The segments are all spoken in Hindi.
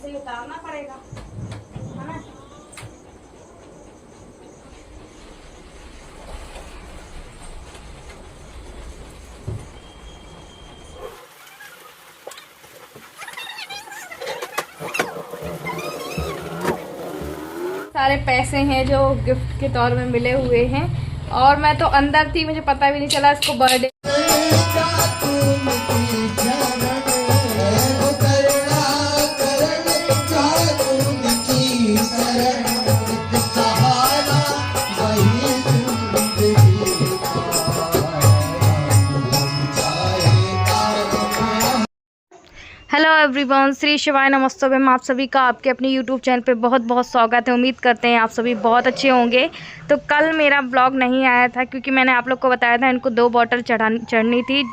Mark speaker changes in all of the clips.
Speaker 1: ऐसे ही उतारना पड़ेगा, है ना। सारे पैसे हैं जो गिफ्ट के तौर में मिले हुए हैं, और मैं तो अंदर थी, मुझे पता भी नहीं चला इसको बर्थडे। हेलो एवरीवन, श्री शिवाय नमस्तुभ्यम। में आप सभी का आपके अपने यूट्यूब चैनल पे बहुत बहुत स्वागत है। उम्मीद करते हैं आप सभी बहुत अच्छे होंगे। तो कल मेरा ब्लॉग नहीं आया था क्योंकि मैंने आप लोग को बताया था इनको 2 बॉटल चढ़नी थी,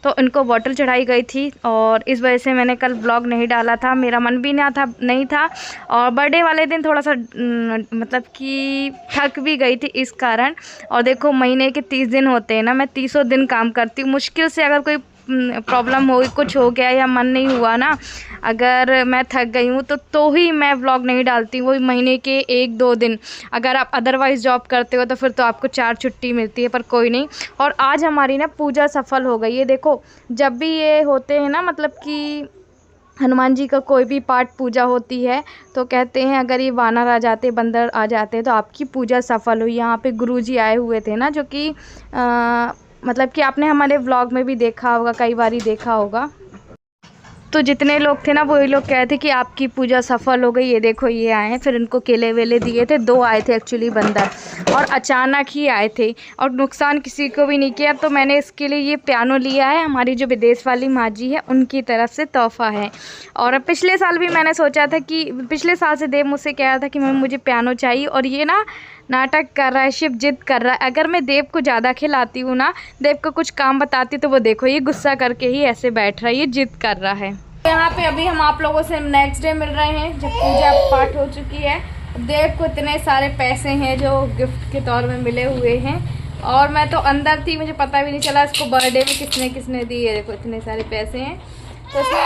Speaker 1: तो इनको बॉटल चढ़ाई गई थी और इस वजह से मैंने कल ब्लॉग नहीं डाला था। मेरा मन भी नहीं था और बर्थडे वाले दिन थोड़ा सा मतलब कि थक भी गई थी इस कारण। और देखो, महीने के 30 दिन होते हैं ना, मैं 30 दिन काम करती हूँ। मुश्किल से अगर कोई प्रॉब्लम हो, कुछ हो गया या मन नहीं हुआ ना, अगर मैं थक गई हूँ तो ही मैं व्लॉग नहीं डालती हूँ। वही महीने के 1-2 दिन। अगर आप अदरवाइज़ जॉब करते हो तो फिर तो आपको 4 छुट्टी मिलती है, पर कोई नहीं। और आज हमारी ना पूजा सफल हो गई है। देखो, जब भी ये होते हैं ना, मतलब कि हनुमान जी का कोई भी पाठ पूजा होती है तो कहते हैं अगर ये वानर आ जाते, बंदर आ जाते तो आपकी पूजा सफल हुई। यहाँ पे गुरुजी आए हुए थे ना, जो कि मतलब कि आपने हमारे व्लॉग में भी देखा होगा, कई बार ही देखा होगा। तो जितने लोग थे ना, वही लोग कहे थे कि आपकी पूजा सफल हो गई। ये देखो, ये आए हैं। फिर इनको केले वेले दिए थे। 2 आए थे एक्चुअली बंदर, और अचानक ही आए थे और नुकसान किसी को भी नहीं किया। तो मैंने इसके लिए ये पियानो लिया है, हमारी जो विदेश वाली माँ जी है उनकी तरफ से तोहफ़ा है। और पिछले साल भी मैंने सोचा था कि पिछले साल से देव मुझसे कह रहा था कि मैम मुझे पियानो चाहिए, और ये ना नाटक कर रहा है, शिव जिद कर रहा है। अगर मैं देव को ज़्यादा खिलाती हूँ ना, देव को कुछ काम बताती तो वो देखो, ये गुस्सा करके ही ऐसे बैठ रहा है, ये जिद कर रहा है। यहाँ पे अभी हम आप लोगों से नेक्स्ट डे मिल रहे हैं जब पूजा पाठ हो चुकी है। देव को इतने सारे पैसे हैं जो गिफ्ट के तौर में मिले हुए हैं, और मैं तो अंदर थी, मुझे पता भी नहीं चला इसको बर्थडे में किसने किसने दिए। देखो, इतने सारे पैसे हैं। तो इसमें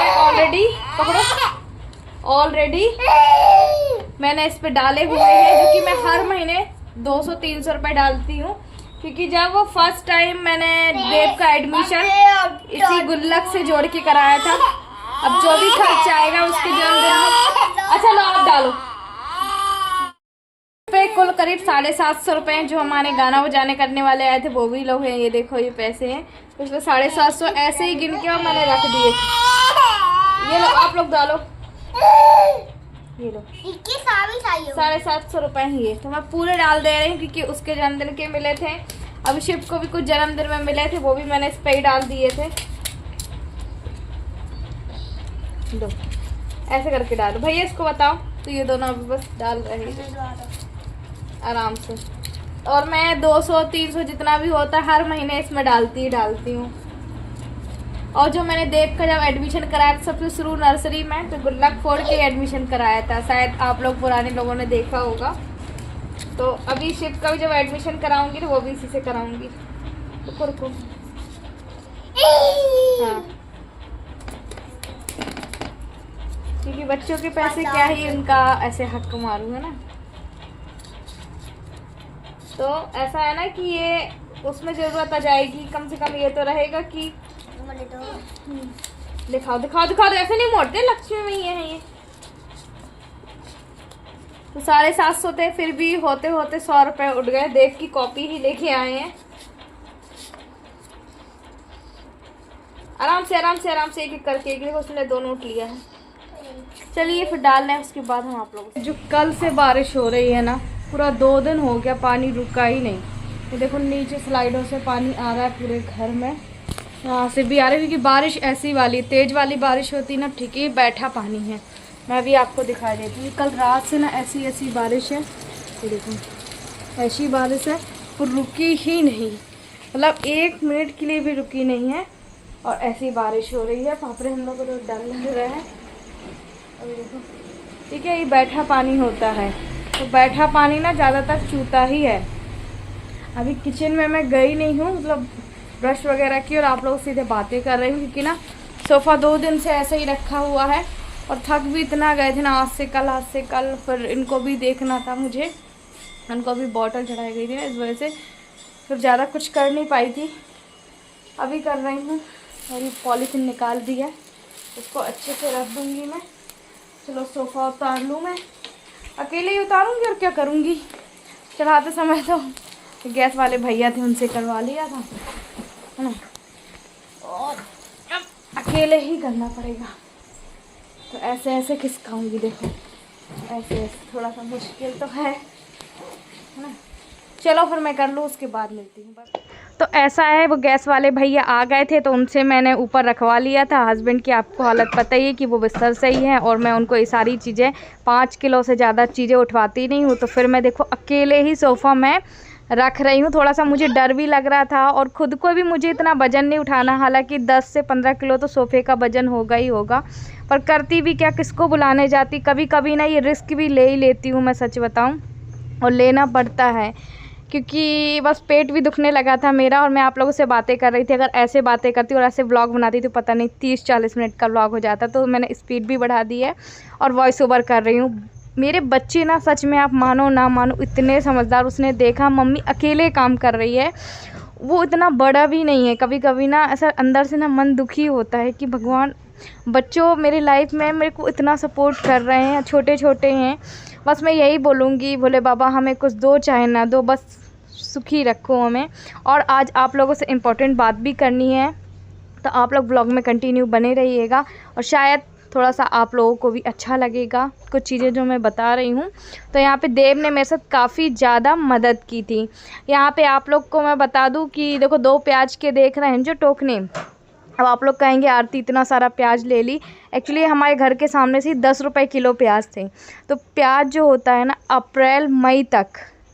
Speaker 1: ऑलरेडी मैंने इस पे डाले हुए हैं, जो कि मैं हर महीने 200-300 रुपये डालती हूँ। क्योंकि जब वो फर्स्ट टाइम मैंने देव का एडमिशन इसी गुल्लक से जोड़ के कराया था, अब जो भी खर्च आएगा उसके जन्मदिन में। अच्छा लो, आप डालो। पे कुल करीब 750 रुपये जो हमारे गाना बजाने करने वाले आए थे वो भी लोग हैं। ये देखो, ये पैसे हैं, उसमें 750 ऐसे ही गिन के और मैंने रख दिए। ये लो, आप लोग डालो। ये लो, 750 रुपये ही है, तो मैं पूरे डाल दे रही हूँ क्योंकि उसके जन्मदिन के मिले थे। अभिषेक को भी कुछ जन्मदिन में मिले थे, वो भी मैंने इस पे ही डाल दिए थे। दो ऐसे करके डालो भैया, इसको बताओ। तो ये दोनों अभी बस डाल रहे हैं आराम से। और मैं 200-300 जितना भी होता है हर महीने इसमें डालती हूँ। और जो मैंने देव का जब एडमिशन कराया था सबसे शुरू नर्सरी में, तो गुल्लक फोड़ के एडमिशन कराया था, शायद आप लोग पुराने लोगों ने देखा होगा। तो अभी शिव का भी जब एडमिशन कराऊंगी तो वो भी इसी से कराऊंगी। रुको हाँ, क्योंकि बच्चों के पैसे क्या ही उनका ऐसे हक मारूंगा ना। तो ऐसा है ना कि ये उसमें जरूरत आ जाएगी, कम से कम ये तो रहेगा कि दिखाओ। ऐसे नहीं मोड़ते, लक्ष्मी में है ये। तो 750 थे, फिर भी होते 100 रुपए उठ गए। देव की कॉपी ही लेके आए हैं। आराम से एक एक करके। एक उसने 2 नोट लिया है। चलिए फिर डाल लें, उसके बाद हम आप लोग। जो कल से बारिश हो रही है ना, पूरा 2 दिन हो गया, पानी रुका ही नहीं। ये देखो, नीचे स्लाइडों से पानी आ रहा है पूरे घर में, यहाँ से भी आ रहा है। क्योंकि बारिश ऐसी वाली तेज़ वाली बारिश होती ना, ठीक है, बैठा पानी है। मैं भी आपको दिखा देती हूँ। कल रात से ना ऐसी बारिश है, ये देखो ऐसी बारिश है, वो रुकी ही नहीं, मतलब 1 मिनट के लिए भी रुकी नहीं है। और ऐसी बारिश हो रही है, पापड़े हम लोग को तो डर लग रहा है। अभी देखो, ठीक है, ये बैठा पानी होता है, तो बैठा पानी ना ज़्यादातर चूता ही है। अभी किचन में मैं गई नहीं हूँ, मतलब ब्रश वगैरह की, और आप लोग सीधे बातें कर रही हूँ क्योंकि ना सोफ़ा 2 दिन से ऐसे ही रखा हुआ है और थक भी इतना गए थे ना, आज से कल फिर इनको भी देखना था मुझे, उनको भी बॉटल चढ़ाई गई थी ना, इस वजह से फिर ज़्यादा कुछ कर नहीं पाई थी। अभी कर रही हूँ, मेरी पॉलीथीन निकाल दी है, उसको अच्छे से रख दूँगी मैं। चलो सोफ़ा उतार लूँ, मैं अकेले ही उतारूँगी और क्या करूँगी। चढ़ाते समय तो गैस वाले भैया थे, उनसे करवा लिया था, है ना, और अब अकेले ही करना पड़ेगा। तो ऐसे ऐसे खिसकाऊँगी, देखो ऐसे ऐसे, थोड़ा सा मुश्किल तो है ना। चलो फिर मैं कर लूँ, उसके बाद मिलती हूँ। बस तो ऐसा है, वो गैस वाले भैया आ गए थे तो उनसे मैंने ऊपर रखवा लिया था। हस्बैंड की आपको हालत पता ही है कि वो बिस्तर से ही है, और मैं उनको ये सारी चीज़ें 5 किलो से ज़्यादा चीज़ें उठवाती नहीं हूँ। तो फिर मैं देखो अकेले ही सोफ़ा में रख रही हूँ। थोड़ा सा मुझे डर भी लग रहा था, और ख़ुद को भी मुझे इतना वज़न नहीं उठाना, हालांकि 10 से 15 किलो तो सोफ़े का वज़न होगा ही होगा, पर करती भी क्या, किसको बुलाने जाती। कभी कभी ना ये रिस्क भी ले ही लेती हूँ, मैं सच बताऊँ, और लेना पड़ता है, क्योंकि बस पेट भी दुखने लगा था मेरा, और मैं आप लोगों से बातें कर रही थी। अगर ऐसे बातें करती और ऐसे व्लॉग बनाती तो पता नहीं 30-40 मिनट का व्लॉग हो जाता। तो मैंने स्पीड भी बढ़ा दी है और वॉइस ओवर कर रही हूँ। मेरे बच्चे ना, सच में आप मानो ना मानो, इतने समझदार। उसने देखा मम्मी अकेले काम कर रही है, वो इतना बड़ा भी नहीं है। कभी कभी ना ऐसा अंदर से ना मन दुखी होता है कि भगवान, बच्चों मेरी लाइफ में मेरे को इतना सपोर्ट कर रहे हैं, छोटे छोटे हैं। बस मैं यही बोलूँगी, भोले बाबा हमें कुछ दो चाहे ना दो, बस सुखी रखो हमें। और आज आप लोगों से इम्पोर्टेंट बात भी करनी है, तो आप लोग ब्लॉग में कंटिन्यू बने रहिएगा, और शायद थोड़ा सा आप लोगों को भी अच्छा लगेगा कुछ चीज़ें जो मैं बता रही हूँ। तो यहाँ पे देव ने मेरे साथ काफ़ी ज़्यादा मदद की थी। यहाँ पे आप लोग को मैं बता दूँ कि देखो 2 प्याज के देख रहे हैं जो टोकने। अब आप लोग कहेंगे आरती इतना सारा प्याज ले ली, एक्चुअली हमारे घर के सामने से 10 रुपये किलो प्याज थे। तो प्याज जो होता है ना, अप्रैल मई तक,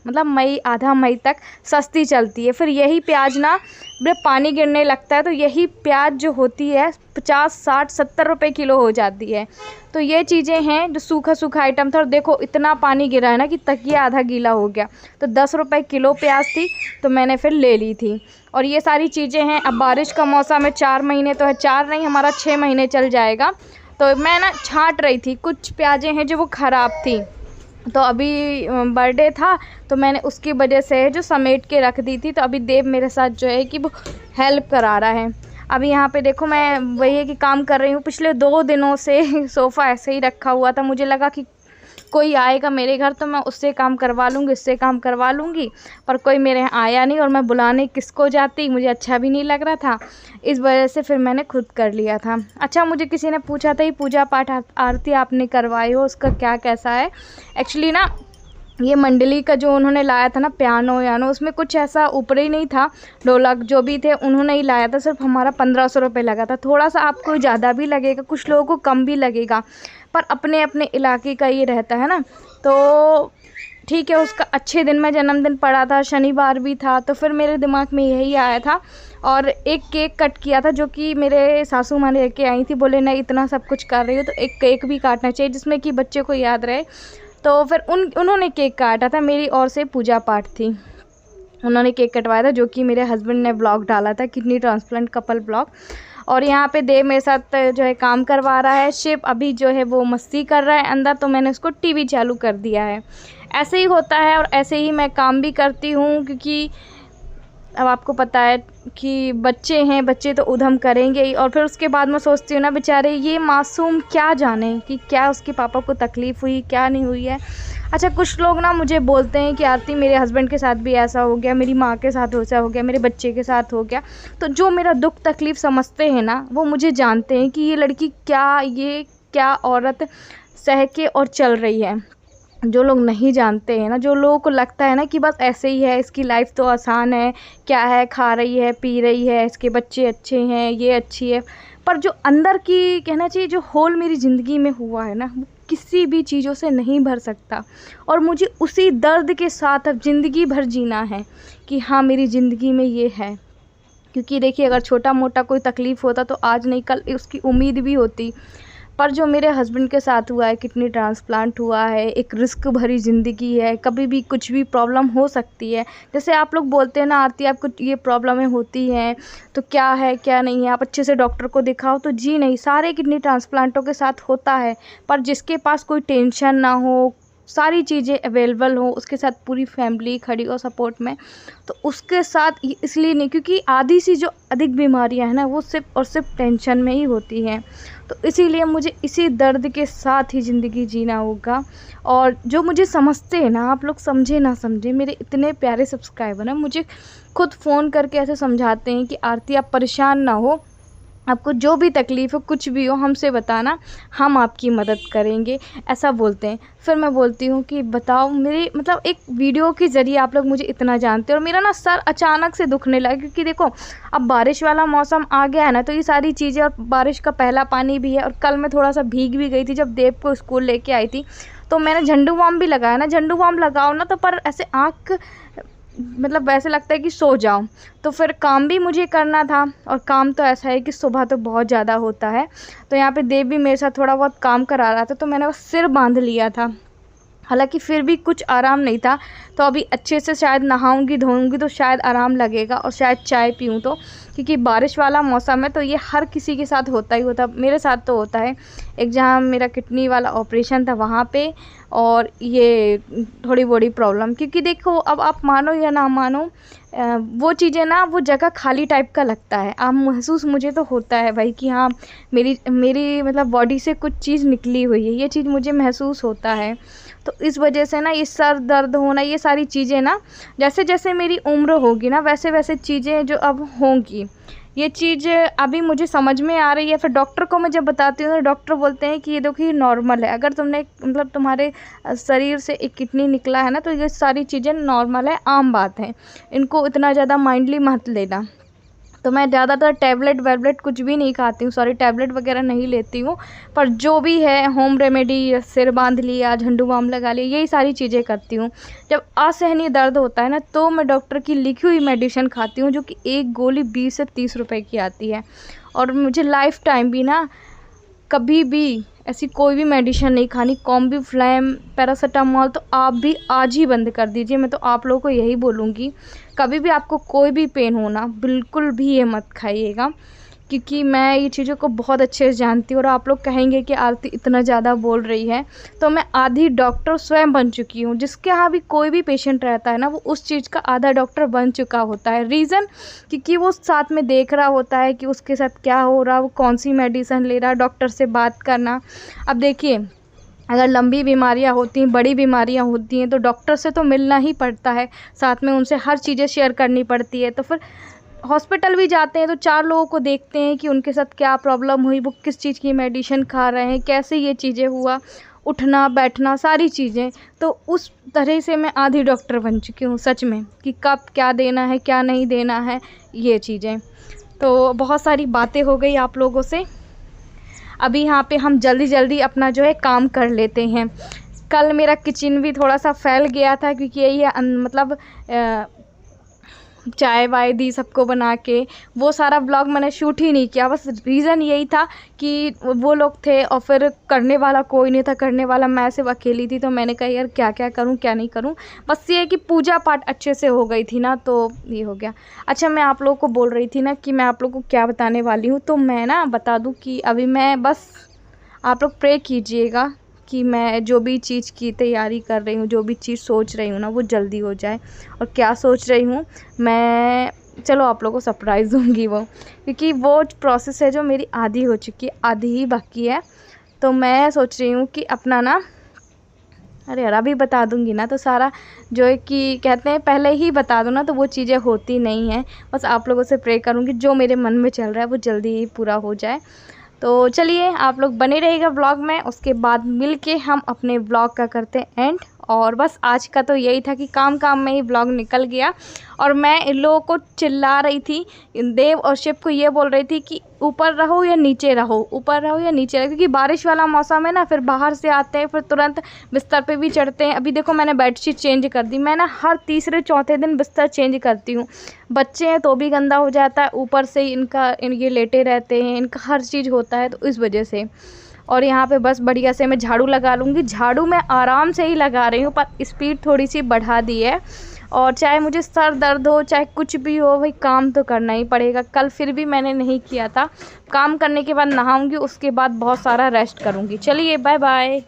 Speaker 1: मतलब मई, आधा मई तक सस्ती चलती है। फिर यही प्याज ना जब पानी गिरने लगता है तो यही प्याज जो होती है 50, 60, 70 रुपये किलो हो जाती है। तो ये चीज़ें हैं जो सूखा सूखा आइटम था, और देखो इतना पानी गिरा है ना कि तकिया आधा गीला हो गया। तो 10 रुपये किलो प्याज थी, तो मैंने फिर ले ली थी। और ये सारी चीज़ें हैं। अब बारिश का मौसम है, 4 महीने तो है, 4 नहीं हमारा 6 महीने चल जाएगा। तो मैं ना छाँट रही थी, कुछ प्याज़ें हैं जो वो ख़राब थी, तो अभी बर्थडे था तो मैंने उसकी वजह से जो समेट के रख दी थी। तो अभी देव मेरे साथ जो है कि वो हेल्प करा रहा है। अभी यहाँ पे देखो मैं वही है कि काम कर रही हूँ। पिछले 2 दिनों से सोफ़ा ऐसे ही रखा हुआ था, मुझे लगा कि कोई आएगा मेरे घर तो मैं उससे काम करवा लूँगी, उससे काम करवा लूँगी, पर कोई मेरे यहाँ आया नहीं, और मैं बुलाने किसको जाती, मुझे अच्छा भी नहीं लग रहा था। इस वजह से फिर मैंने खुद कर लिया था। अच्छा, मुझे किसी ने पूछा था ये पूजा पाठ आरती आपने करवाई हो, उसका क्या कैसा है। एक्चुअली ना ये मंडली का जो उन्होंने लाया था ना पियानो यानो, उसमें कुछ ऐसा ऊपर ही नहीं था, ढोलक जो भी थे उन्होंने ही लाया था। सिर्फ हमारा 1500 रुपये लगा था। थोड़ा सा आपको ज़्यादा भी लगेगा, कुछ लोगों को कम भी लगेगा, पर अपने अपने इलाके का ये रहता है ना। तो ठीक है, उसका अच्छे दिन में जन्मदिन पड़ा था, शनिवार भी था, तो फिर मेरे दिमाग में यही आया था। और एक केक कट किया था जो कि मेरे सासू माँ लेके आई थी, बोले नहीं इतना सब कुछ कर रही हो तो एक केक भी काटना चाहिए जिसमें कि बच्चे को याद रहे। तो फिर उन्होंने केक काटा था, मेरी ओर से पूजा पाठ थी, उन्होंने केक कटवाया था, जो कि मेरे हस्बैंड ने ब्लॉग डाला था, किडनी ट्रांसप्लांट कपल ब्लॉग। और यहाँ पे देव मेरे साथ जो है काम करवा रहा है। शिव अभी जो है वो मस्ती कर रहा है अंदर, तो मैंने उसको टीवी चालू कर दिया है। ऐसे ही होता है, और ऐसे ही मैं काम भी करती हूँ, क्योंकि अब आपको पता है कि बच्चे हैं, बच्चे तो उधम करेंगे ही। और फिर उसके बाद मैं सोचती हूँ ना, बेचारे ये मासूम क्या जाने कि क्या उसके पापा को तकलीफ़ हुई, क्या नहीं हुई है। अच्छा, कुछ लोग ना मुझे बोलते हैं कि आरती मेरे हस्बैंड के साथ भी ऐसा हो गया, मेरी माँ के साथ ऐसा हो गया, मेरे बच्चे के साथ हो गया। तो जो मेरा दुख तकलीफ़ समझते हैं ना, वो मुझे जानते हैं कि ये लड़की क्या औरत सह के और चल रही है। जो लोग नहीं जानते हैं ना, जो लोगों को लगता है ना कि बस ऐसे ही है, इसकी लाइफ तो आसान है, क्या है, खा रही है, पी रही है, इसके बच्चे अच्छे हैं, ये अच्छी है, पर जो अंदर की कहना चाहिए जो होल मेरी ज़िंदगी में हुआ है ना, वो किसी भी चीज़ों से नहीं भर सकता। और मुझे उसी दर्द के साथ अब ज़िंदगी भर जीना है कि हाँ मेरी ज़िंदगी में ये है। क्योंकि देखिए, अगर छोटा मोटा कोई तकलीफ़ होता तो आज नहीं कल उसकी उम्मीद भी होती, पर जो मेरे हस्बैंड के साथ हुआ है, किडनी ट्रांसप्लांट हुआ है, एक रिस्क भरी ज़िंदगी है, कभी भी कुछ भी प्रॉब्लम हो सकती है। जैसे आप लोग बोलते हैं ना, आरती आपको ये प्रॉब्लमें होती हैं तो क्या है क्या नहीं है, आप अच्छे से डॉक्टर को दिखाओ। तो जी नहीं, सारे किडनी ट्रांसप्लांटों के साथ होता है, पर जिसके पास कोई टेंशन ना हो, सारी चीज़ें अवेलेबल हो, उसके साथ पूरी फैमिली खड़ी हो सपोर्ट में, तो उसके साथ इसलिए नहीं, क्योंकि आधी सी जो अधिक बीमारियां हैं ना, वो सिर्फ और सिर्फ टेंशन में ही होती हैं। तो इसीलिए मुझे इसी दर्द के साथ ही ज़िंदगी जीना होगा। और जो मुझे समझते हैं ना, आप लोग समझे ना समझे, मेरे इतने प्यारे सब्सक्राइबर हैं, मुझे खुद फ़ोन करके ऐसे समझाते हैं कि आरती आप परेशान ना हो, आपको जो भी तकलीफ़ हो, कुछ भी हो, हमसे बताना, हम आपकी मदद करेंगे, ऐसा बोलते हैं। फिर मैं बोलती हूँ कि बताओ, मेरे मतलब एक वीडियो के ज़रिए आप लोग मुझे इतना जानते हैं। और मेरा ना सर अचानक से दुखने लगा, क्योंकि देखो अब बारिश वाला मौसम आ गया है ना, तो ये सारी चीज़ें, और बारिश का पहला पानी भी है। और कल मैं थोड़ा सा भीग भी गई थी जब देव को स्कूल लेके आई थी, तो मैंने झंडू बाम भी लगाया ना। झंडू बाम लगाओ ना तो पर ऐसे आँख मतलब ऐसे लगता है कि सो जाओ। तो फिर काम भी मुझे करना था, और काम तो ऐसा है कि सुबह तो बहुत ज़्यादा होता है। तो यहाँ पे देव भी मेरे साथ थोड़ा बहुत काम करा रहा था, तो मैंने बस सिर बांध लिया था। हालांकि फिर भी कुछ आराम नहीं था। तो अभी अच्छे से शायद नहाऊंगी धोऊंगी तो शायद आराम लगेगा, और शायद चाय पीऊँ तो, क्योंकि बारिश वाला मौसम है, तो ये हर किसी के साथ होता ही होता, मेरे साथ तो होता है। एक जहाँ मेरा किडनी वाला ऑपरेशन था वहाँ पे, और ये थोड़ी बड़ी प्रॉब्लम, क्योंकि देखो अब आप मानो या ना मानो, वो चीज़ें ना, वो जगह खाली टाइप का लगता है। आप महसूस, मुझे तो होता है भाई कि हाँ, मेरी मतलब बॉडी से कुछ चीज़ निकली हुई है, ये चीज़ मुझे महसूस होता है। तो इस वजह से ना, ये सर दर्द होना, ये सारी चीज़ें ना, जैसे जैसे मेरी उम्र होगी ना, वैसे वैसे चीज़ें जो अब होंगी, ये चीज़ अभी मुझे समझ में आ रही है। फिर डॉक्टर को मैं जब बताती हूँ तो डॉक्टर बोलते हैं कि ये देखो, ये नॉर्मल है। अगर तुमने मतलब तुम्हारे शरीर से एक किडनी निकला है ना, तो ये सारी चीज़ें नॉर्मल है, आम बात है, इनको इतना ज़्यादा माइंडली मत लेना। तो मैं ज़्यादातर टैबलेट वैबलेट कुछ भी नहीं खाती हूँ, सॉरी, टैबलेट वगैरह नहीं लेती हूँ। पर जो भी है होम रेमेडी, सिर बांध लिया, झंडू बाम लगा लिया, यही सारी चीज़ें करती हूँ। जब असहनीय दर्द होता है ना, तो मैं डॉक्टर की लिखी हुई मेडिसिन खाती हूँ, जो कि एक गोली 20 से 30 रुपए की आती है। और मुझे लाइफ टाइम भी ना, कभी भी ऐसी कोई भी मेडिसिन नहीं खानी। कॉम्बीफ्लैम, पैरासीटामॉल तो आप भी आज ही बंद कर दीजिए। मैं तो आप लोगों को यही बोलूँगी, कभी भी आपको कोई भी पेन होना, बिल्कुल भी ये मत खाइएगा, क्योंकि मैं ये चीज़ों को बहुत अच्छे से जानती हूँ। और आप लोग कहेंगे कि आरती इतना ज़्यादा बोल रही है, तो मैं आधी डॉक्टर स्वयं बन चुकी हूँ। जिसके यहाँ भी कोई भी पेशेंट रहता है ना, वो उस चीज़ का आधा डॉक्टर बन चुका होता है। रीज़न, क्योंकि वो साथ में देख रहा होता है कि उसके साथ क्या हो रहा, वो कौन सी मेडिसिन ले रहा, डॉक्टर से बात करना। अब देखिए, अगर लंबी बीमारियां होती हैं, बड़ी बीमारियां होती हैं, तो डॉक्टर से तो मिलना ही पड़ता है, साथ में उनसे हर चीज़ें शेयर करनी पड़ती है। तो फिर हॉस्पिटल भी जाते हैं तो 4 लोगों को देखते हैं कि उनके साथ क्या प्रॉब्लम हुई, वो किस चीज़ की मेडिसिन खा रहे हैं, कैसे ये चीज़ें हुआ, उठना बैठना सारी चीज़ें। तो उस तरह से मैं आधी डॉक्टर बन चुकी हूँ सच में, कि कब क्या देना है, क्या नहीं देना है, ये चीज़ें। तो बहुत सारी बातें हो गई आप लोगों से। अभी यहाँ पे हम जल्दी जल्दी अपना जो है काम कर लेते हैं। कल मेरा किचन भी थोड़ा सा फैल गया था, क्योंकि यही है मतलब चाय वाय दी सबको बना के, वो सारा ब्लॉग मैंने शूट ही नहीं किया। बस रीज़न यही था कि वो लोग थे और फिर करने वाला कोई नहीं था, करने वाला मैं सिर्फ अकेली थी। तो मैंने कहा यार क्या क्या करूं क्या नहीं करूं। बस ये है कि पूजा पाठ अच्छे से हो गई थी ना, तो ये हो गया। अच्छा, मैं आप लोगों को बोल रही थी ना कि मैं आप लोगों को क्या बताने वाली हूँ, तो मैं ना बता दूँ कि अभी मैं बस, आप लोग प्रे कीजिएगा कि मैं जो भी चीज़ की तैयारी कर रही हूँ, जो भी चीज़ सोच रही हूँ ना, वो जल्दी हो जाए। और क्या सोच रही हूँ मैं, चलो आप लोगों को सरप्राइज़ दूँगी वो, क्योंकि वो प्रोसेस है जो मेरी आधी हो चुकी है, आधी ही बाकी है। तो मैं सोच रही हूँ कि अपना ना, अरे यार अभी बता दूँगी ना तो सारा जो है कि कहते हैं पहले ही बता दो ना तो वो चीज़ें होती नहीं हैं। बस आप लोगों से प्रे करूँगी जो मेरे मन में चल रहा है वो जल्दी ही पूरा हो जाए। तो चलिए आप लोग बने रहिएगा व्लॉग में, उसके बाद मिलके हम अपने व्लॉग का करते हैं एंड। और बस आज का तो यही था कि काम काम में ही व्लॉग निकल गया। और मैं इन लोगों को चिल्ला रही थी, देव और शिव को ये बोल रही थी कि ऊपर रहो या नीचे रहो, ऊपर रहो या नीचे रहो, क्योंकि बारिश वाला मौसम है ना। फिर बाहर से आते हैं फिर तुरंत बिस्तर पे भी चढ़ते हैं। अभी देखो मैंने बेडशीट चेंज कर दी, मैं ना हर तीसरे चौथे दिन बिस्तर चेंज करती हूँ। बच्चे हैं तो भी गंदा हो जाता है, ऊपर से इनका ये लेटे रहते हैं, इनका हर चीज़ होता है, तो इस वजह से। और यहाँ पे बस बढ़िया से मैं झाड़ू लगा लूँगी। झाड़ू मैं आराम से ही लगा रही हूँ, पर स्पीड थोड़ी सी बढ़ा दी है। और चाहे मुझे सर दर्द हो, चाहे कुछ भी हो, भाई काम तो करना ही पड़ेगा। कल फिर भी मैंने नहीं किया था। काम करने के बाद नहाऊंगी, उसके बाद बहुत सारा रेस्ट करूंगी। चलिए बाय बाय।